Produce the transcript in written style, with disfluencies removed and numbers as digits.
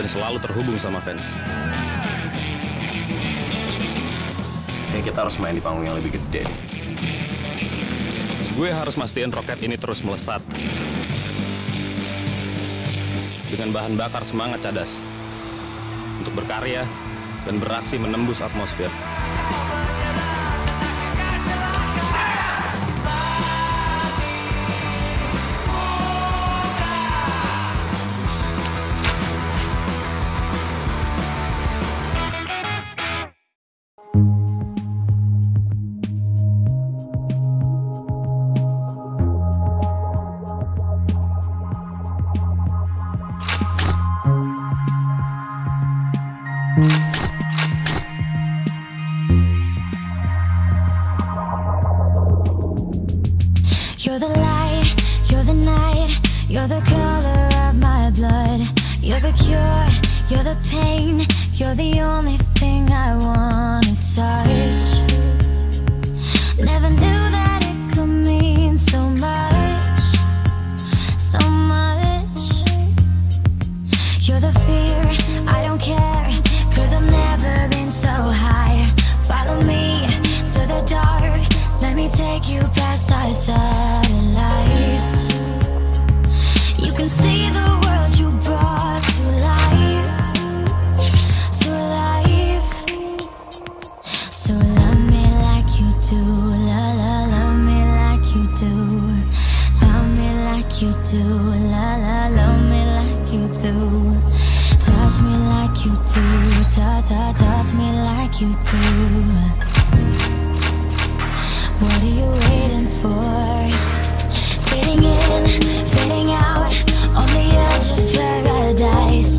dan selalu terhubung sama fans. Kayaknya kita harus main di panggung yang lebih gede nih. Gue harus mastiin roket ini terus melesat dengan bahan bakar semangat cadas untuk berkarya dan beraksi menembus atmosfer. You're the light, you're the night, you're the color of my blood. You're the cure, you're the pain, you're the only thing I wanna touch. Never knew that it could mean so much, so much. You're the fear, I don't care, 'cause I've never been so high. Follow me to the dark, let me take you past our satellites. You can see the world you brought to life, to life. So love me like you do, love me like you do. Love me like you do, love me like you do. Touch me like you do, touch me like you do. What are you waiting for? Fading in, fading out, on the edge of paradise.